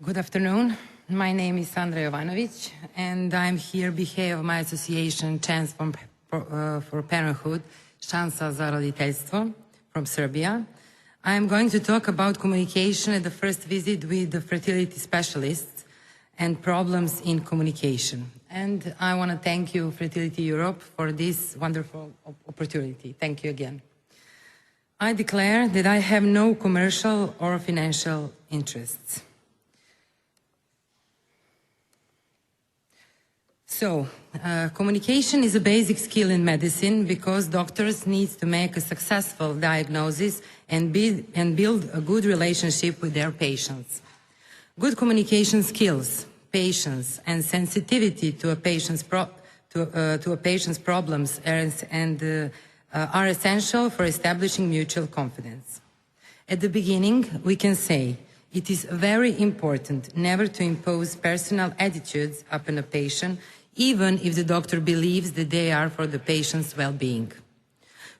Good afternoon. My name is Sandra Jovanovic, and I'm here on behalf of my association Chance for Parenthood, Šansa za roditeljstvo, from Serbia. I'm going to talk about communication at the first visit with the fertility specialists and problems in communication. And I want to thank you, Fertility Europe, for this wonderful opportunity. Thank you again. I declare that I have no commercial or financial interests. So, communication is a basic skill in medicine because doctors need to make a successful diagnosis and build a good relationship with their patients. Good communication skills, patience, and sensitivity to a patient's problems are essential for establishing mutual confidence. At the beginning, we can say it is very important never to impose personal attitudes upon a patient, even if the doctor believes that they are for the patient's well-being.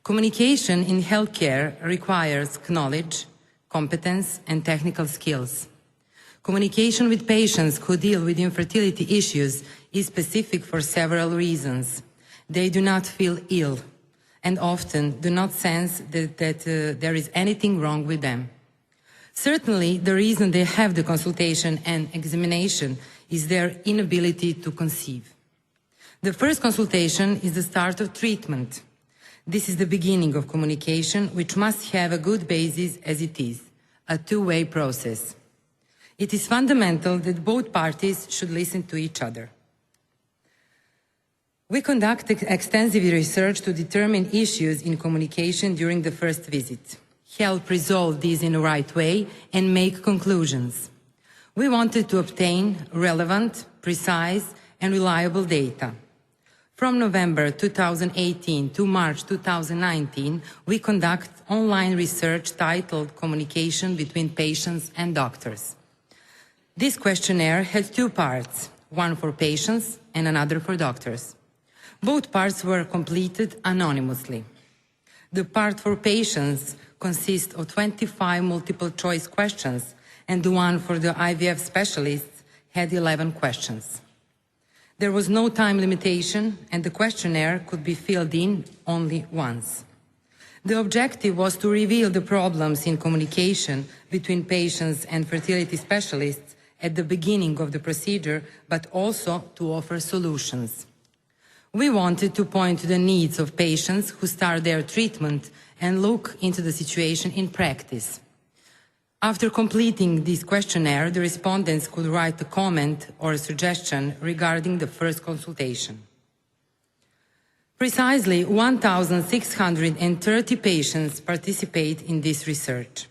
Communication in healthcare requires knowledge, competence, and technical skills. Communication with patients who deal with infertility issues is specific for several reasons. They do not feel ill and often do not sense that there is anything wrong with them. Certainly, the reason they have the consultation and examination is their inability to conceive. The first consultation is the start of treatment. This is the beginning of communication, which must have a good basis as it is, a two-way process. It is fundamental that both parties should listen to each other. We conduct extensive research to determine issues in communication during the first visit, help resolve these in the right way, and make conclusions. We wanted to obtain relevant, precise, and reliable data. From November 2018 to March 2019, we conduct online research titled Communication Between Patients and Doctors. This questionnaire had two parts, one for patients and another for doctors. Both parts were completed anonymously. The part for patients consists of 25 multiple-choice questions, and the one for the IVF specialists had 11 questions. There was no time limitation, and the questionnaire could be filled in only once. The objective was to reveal the problems in communication between patients and fertility specialists at the beginning of the procedure, but also to offer solutions. We wanted to point to the needs of patients who start their treatment and look into the situation in practice. After completing this questionnaire, the respondents could write a comment or a suggestion regarding the first consultation. Precisely 1,630 patients participate in this research,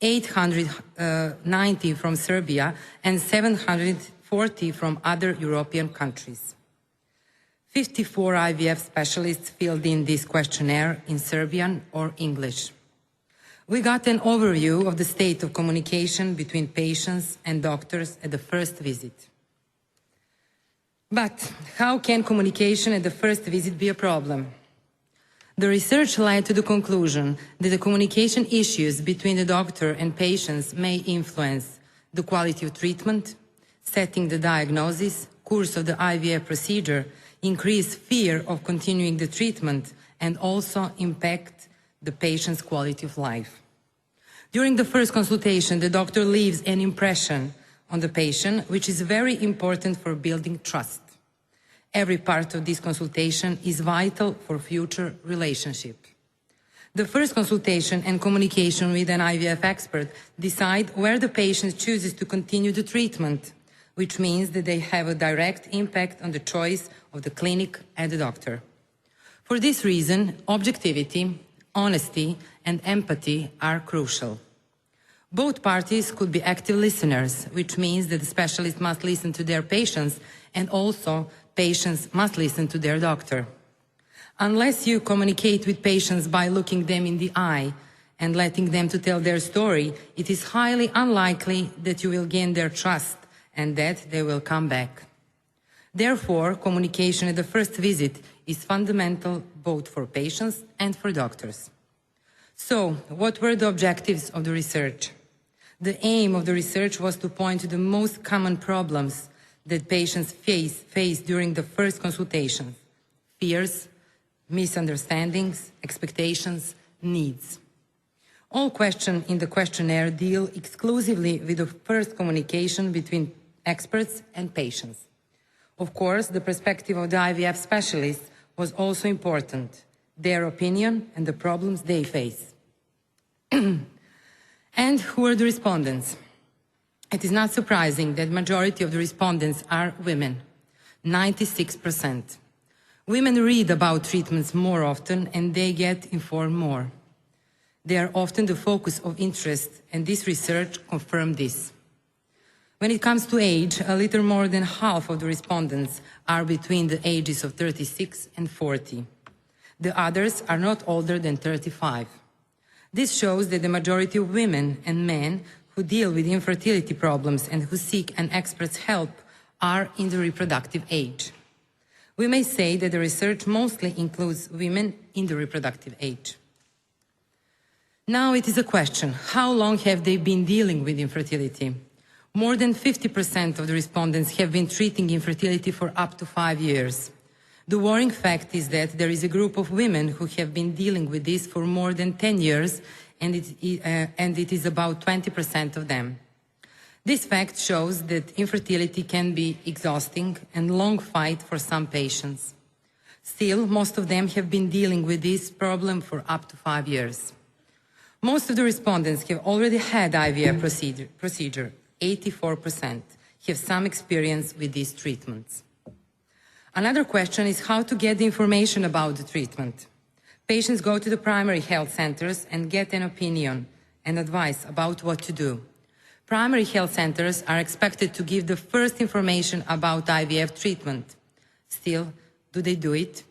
890 from Serbia and 740 from other European countries. 54 IVF specialists filled in this questionnaire in Serbian or English. We got an overview of the state of communication between patients and doctors at the first visit. But how can communication at the first visit be a problem? The research led to the conclusion that the communication issues between the doctor and patients may influence the quality of treatment, setting the diagnosis, course of the IVF procedure, increase fear of continuing the treatment, and also impact the patient's quality of life. During the first consultation, the doctor leaves an impression on the patient, which is very important for building trust. Every part of this consultation is vital for future relationship. The first consultation and communication with an IVF expert decide where the patient chooses to continue the treatment, which means that they have a direct impact on the choice of the clinic and the doctor. For this reason, objectivity, honesty, and empathy are crucial. Both parties could be active listeners, which means that the specialist must listen to their patients, and also patients must listen to their doctor. Unless you communicate with patients by looking them in the eye and letting them to tell their story, it is highly unlikely that you will gain their trust and that they will come back. Therefore, communication at the first visit is fundamental both for patients and for doctors. So, what were the objectives of the research? The aim of the research was to point to the most common problems that patients face during the first consultation: fears, misunderstandings, expectations, needs. All questions in the questionnaire deal exclusively with the first communication between experts and patients. Of course, the perspective of the IVF specialists was also important, their opinion and the problems they face. And who are the respondents? It is not surprising that the majority of the respondents are women, 96%. Women read about treatments more often and they get informed more. They are often the focus of interest, and this research confirmed this. When it comes to age, a little more than half of the respondents are between the ages of 36 and 40. The others are not older than 35. This shows that the majority of women and men who deal with infertility problems and who seek an expert's help are in the reproductive age. We may say that the research mostly includes women in the reproductive age. Now it is a question: how long have they been dealing with infertility? More than 50% of the respondents have been treating infertility for up to 5 years. The worrying fact is that there is a group of women who have been dealing with this for more than 10 years, and it is about 20% of them. This fact shows that infertility can be exhausting and long fight for some patients. Still, most of them have been dealing with this problem for up to 5 years. Most of the respondents have already had IVF procedure. 84% have some experience with these treatments. Another question is how to get the information about the treatment. Patients go to the primary health centers and get an opinion and advice about what to do. Primary health centers are expected to give the first information about IVF treatment. Still, do they do it?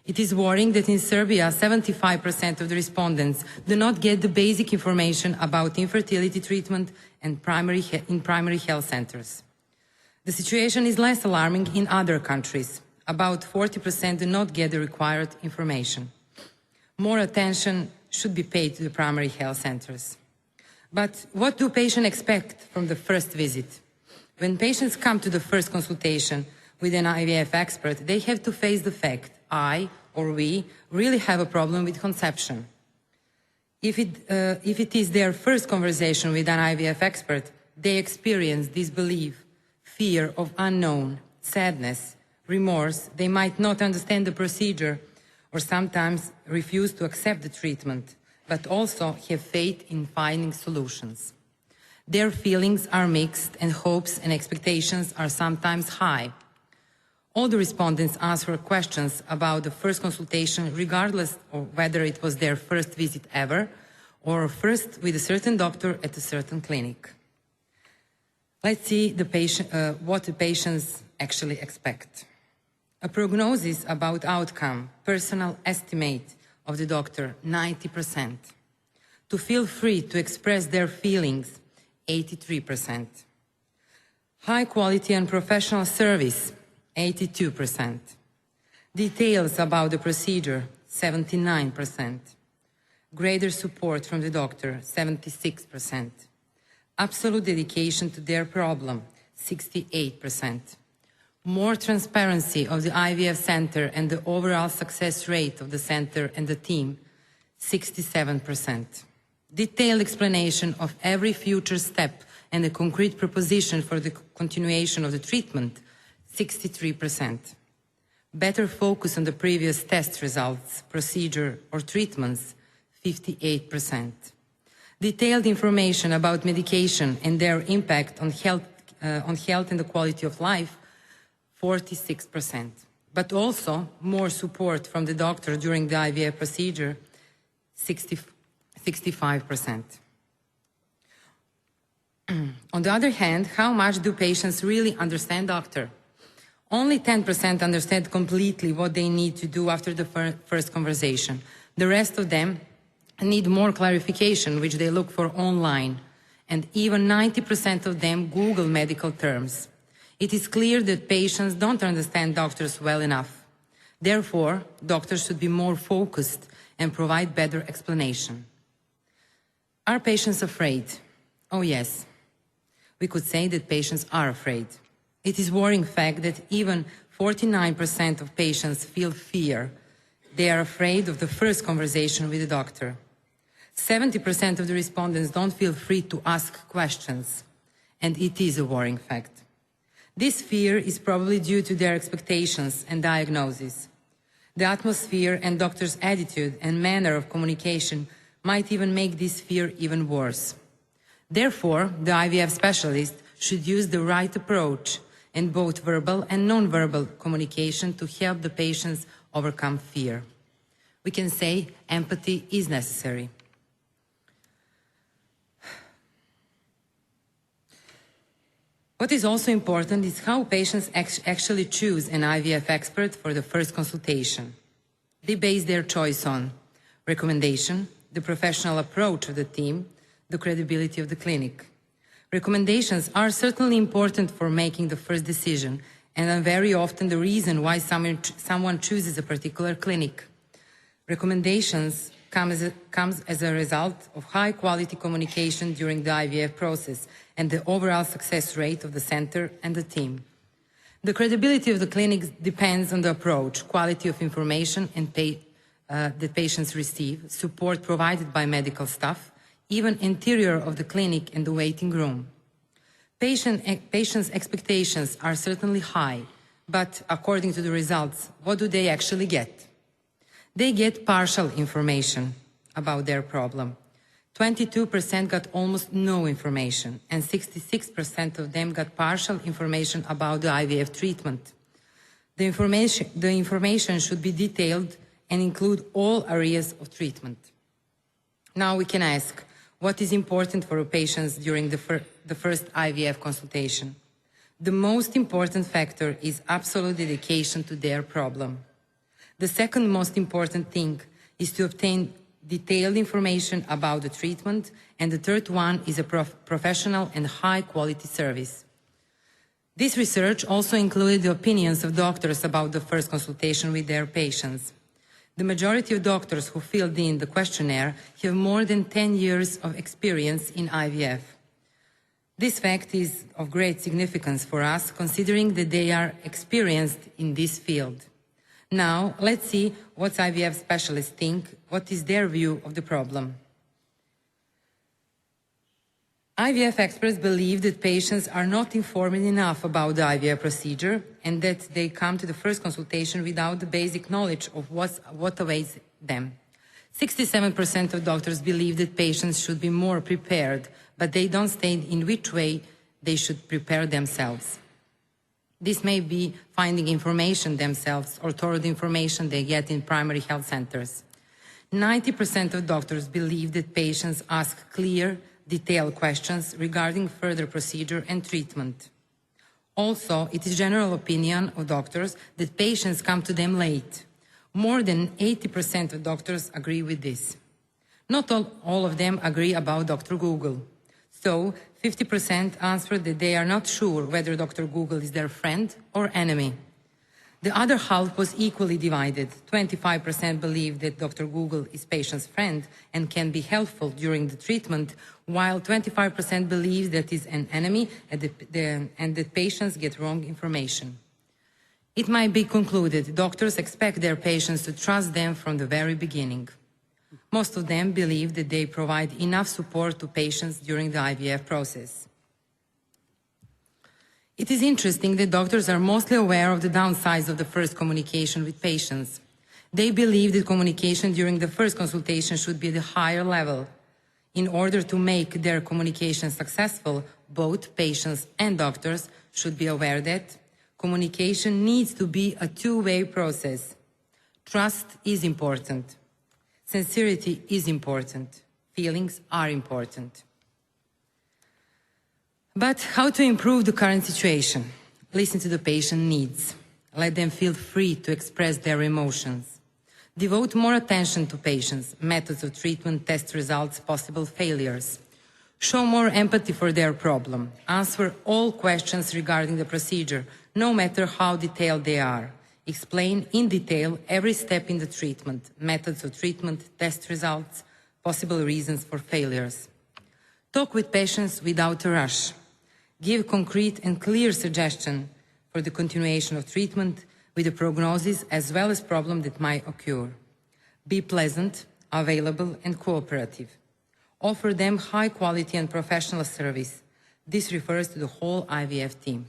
It is worrying that in Serbia, 75% of the respondents do not get the basic information about infertility treatment and in primary health centers. The situation is less alarming in other countries. About 40% do not get the required information. More attention should be paid to the primary health centers. But what do patients expect from the first visit? When patients come to the first consultation with an IVF expert, they have to face the fact: I or we really have a problem with conception. If it is their first conversation with an IVF expert, they experience disbelief, fear of unknown, sadness, remorse. They might not understand the procedure or sometimes refuse to accept the treatment, but also have faith in finding solutions. Their feelings are mixed and hopes and expectations are sometimes high. All the respondents answer questions about the first consultation regardless of whether it was their first visit ever or first with a certain doctor at a certain clinic. Let's see what the patients actually expect. A prognosis about outcome, personal estimate of the doctor, 90%. To feel free to express their feelings, 83%. High quality and professional service, 82%. Details about the procedure, 79%. Greater support from the doctor, 76%. Absolute dedication to their problem, 68%. More transparency of the IVF center and the overall success rate of the center and the team, 67%. Detailed explanation of every future step and a concrete proposition for the continuation of the treatment, 63%. Better focus on the previous test results, procedure or treatments, 58%. Detailed information about medication and their impact on health and the quality of life, 46%. But also more support from the doctor during the IVF procedure, 65%. On the other hand, how much do patients really understand doctor? Only 10% understand completely what they need to do after the first conversation. The rest of them need more clarification, which they look for online. And even 90% of them Google medical terms. It is clear that patients don't understand doctors well enough. Therefore, doctors should be more focused and provide better explanation. Are patients afraid? Oh yes, we could say that patients are afraid. It is a worrying fact that even 49% of patients feel fear. They are afraid of the first conversation with the doctor. 70% of the respondents don't feel free to ask questions, and it is a worrying fact. This fear is probably due to their expectations and diagnosis. The atmosphere and doctor's attitude and manner of communication might even make this fear even worse. Therefore, the IVF specialist should use the right approach in both verbal and non-verbal communication to help the patients overcome fear. We can say empathy is necessary. What is also important is how patients actually choose an IVF expert for the first consultation. They base their choice on recommendation, the professional approach of the team, the credibility of the clinic. Recommendations are certainly important for making the first decision and are very often the reason why someone chooses a particular clinic. Recommendations comes as a result of high-quality communication during the IVF process and the overall success rate of the center and the team. The credibility of the clinic depends on the approach, quality of information that patients receive, support provided by medical staff, even interior of the clinic and the waiting room. Patients' expectations are certainly high, but according to the results, what do they actually get? They get partial information about their problem. 22% got almost no information, and 66% of them got partial information about the IVF treatment. The information should be detailed and include all areas of treatment. Now we can ask, what is important for patients during the first IVF consultation? The most important factor is absolute dedication to their problem. The second most important thing is to obtain detailed information about the treatment, and the third one is a professional and high-quality service. This research also included the opinions of doctors about the first consultation with their patients. The majority of doctors who filled in the questionnaire have more than 10 years of experience in IVF. This fact is of great significance for us, considering that they are experienced in this field. Now, let's see what IVF specialists think, what is their view of the problem. IVF experts believe that patients are not informed enough about the IVF procedure and that they come to the first consultation without the basic knowledge of what awaits them. 67% of doctors believe that patients should be more prepared, but they don't state in which way they should prepare themselves. This may be finding information themselves or through the information they get in primary health centers. 90% of doctors believe that patients ask clear, detailed questions regarding further procedure and treatment. Also, it is general opinion of doctors that patients come to them late. More than 80% of doctors agree with this. Not all of them agree about Dr. Google. So, 50% answered that they are not sure whether Dr. Google is their friend or enemy. The other half was equally divided. 25% believe that Dr. Google is patient's friend and can be helpful during the treatment, while 25% believe that he is an enemy and that patients get wrong information. It might be concluded doctors expect their patients to trust them from the very beginning. Most of them believe that they provide enough support to patients during the IVF process. It is interesting that doctors are mostly aware of the downsides of the first communication with patients. They believe that communication during the first consultation should be at a higher level. In order to make their communication successful, both patients and doctors should be aware that communication needs to be a two-way process. Trust is important. Sincerity is important. Feelings are important. But how to improve the current situation? Listen to the patient needs. Let them feel free to express their emotions. Devote more attention to patients, methods of treatment, test results, possible failures. Show more empathy for their problem. Answer all questions regarding the procedure, no matter how detailed they are. Explain in detail every step in the treatment, methods of treatment, test results, possible reasons for failures. Talk with patients without a rush. Give concrete and clear suggestions for the continuation of treatment with a prognosis as well as problems that might occur. Be pleasant, available and cooperative. Offer them high quality and professional service. This refers to the whole IVF team.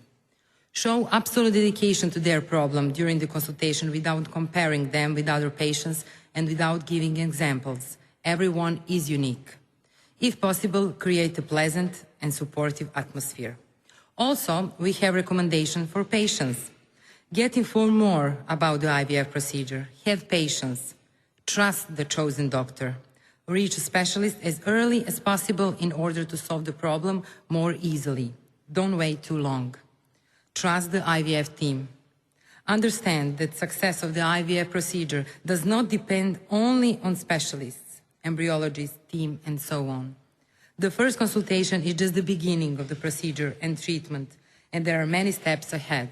Show absolute dedication to their problem during the consultation without comparing them with other patients and without giving examples. Everyone is unique. If possible, create a pleasant and supportive atmosphere. Also, we have recommendations for patients. Get informed more about the IVF procedure. Have patience. Trust the chosen doctor. Reach a specialist as early as possible in order to solve the problem more easily. Don't wait too long. Trust the IVF team. Understand that success of the IVF procedure does not depend only on specialists, embryologists, team, and so on. The first consultation is just the beginning of the procedure and treatment, and there are many steps ahead.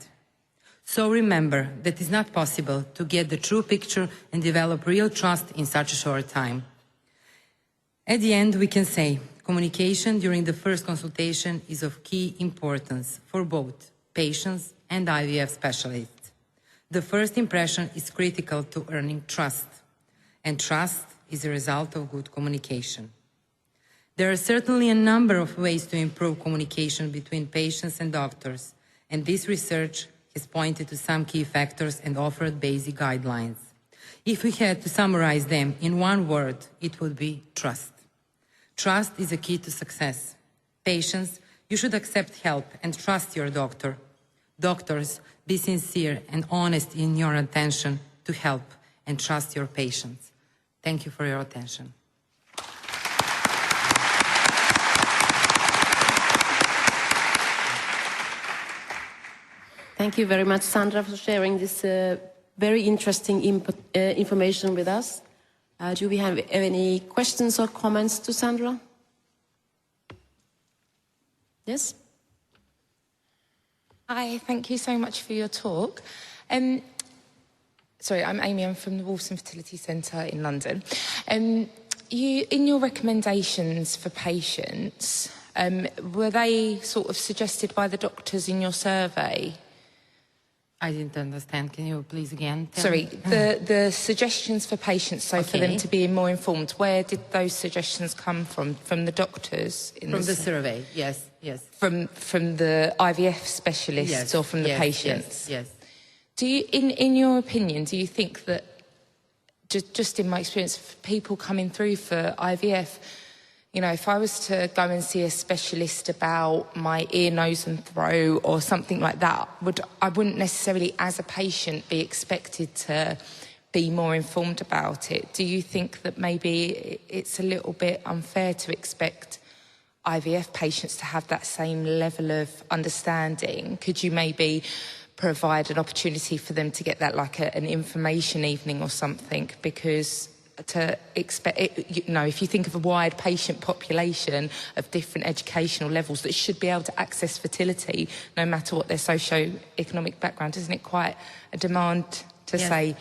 So remember that it's not possible to get the true picture and develop real trust in such a short time. At the end, we can say communication during the first consultation is of key importance for both patients and IVF specialists. The first impression is critical to earning trust, and trust is a result of good communication. There are certainly a number of ways to improve communication between patients and doctors, and this research has pointed to some key factors and offered basic guidelines. If we had to summarize them in one word, it would be trust. Trust is a key to success. Patients, you should accept help and trust your doctor. Doctors, be sincere and honest in your attention to help and trust your patients. Thank you for your attention. Thank you very much, Sandra, for sharing this very interesting information with us. Do we have any questions or comments to Sandra? Yes? Hi, thank you so much for your talk. Sorry, I'm Amy, I'm from the Wolfson Fertility Centre in London. In your recommendations for patients, were they sort of suggested by the doctors in your survey? I didn't understand. Can you please again tell Sorry, me? the suggestions for patients, so for them to be more informed, where did those suggestions come from? From the doctors? From the survey, yes, yes. From the IVF specialists, yes, or from the yes, patients? Yes, yes. Do you, in your opinion, do you think that, just in my experience, for people coming through for IVF, you know, if I was to go and see a specialist about my ear, nose and throat or something like that, I wouldn't necessarily, as a patient, be expected to be more informed about it. Do you think that maybe it's a little bit unfair to expect IVF patients to have that same level of understanding? Could you maybe provide an opportunity for them to get that, like an information evening or something? Because to expect, you know, if you think of a wide patient population of different educational levels that should be able to access fertility, no matter what their socio-economic background, isn't it quite a demand to say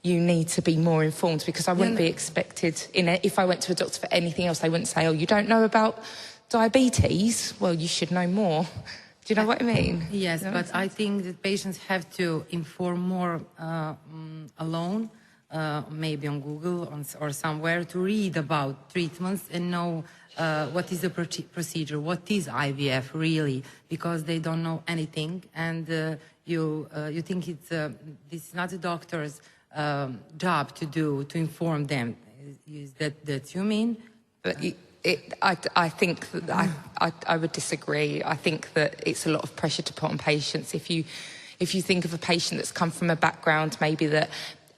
you need to be more informed? Because I wouldn't be expected, if I went to a doctor for anything else, they wouldn't say, oh, you don't know about diabetes? Well, you should know more. Do you know what I mean? Yes, but I think that patients have to inform more alone, maybe on Google or somewhere, to read about treatments and know what is the procedure, what is IVF really, because they don't know anything, and you think it's this is not a doctor's job to do, to inform them. Is that you mean? But I think that I would disagree. I think that it's a lot of pressure to put on patients. If you think of a patient that's come from a background maybe that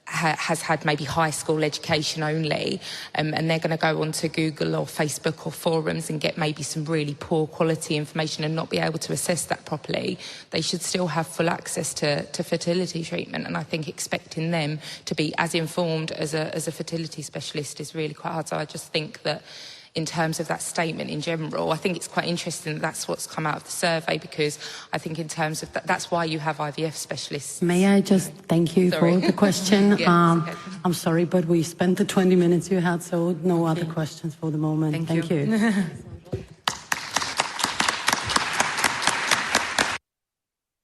has had maybe high school education only, and they're going to go onto Google or Facebook or forums and get maybe some really poor quality information and not be able to assess that properly, they should still have full access to fertility treatment. And I think expecting them to be as informed as a fertility specialist is really quite hard. So I just think that in terms of that statement in general, I think it's quite interesting that that's what's come out of the survey, because I think in terms of that's why you have IVF specialists. May I just thank you for the question? Okay. I'm sorry, but we spent the 20 minutes you had, so no other questions for the moment. Thank you.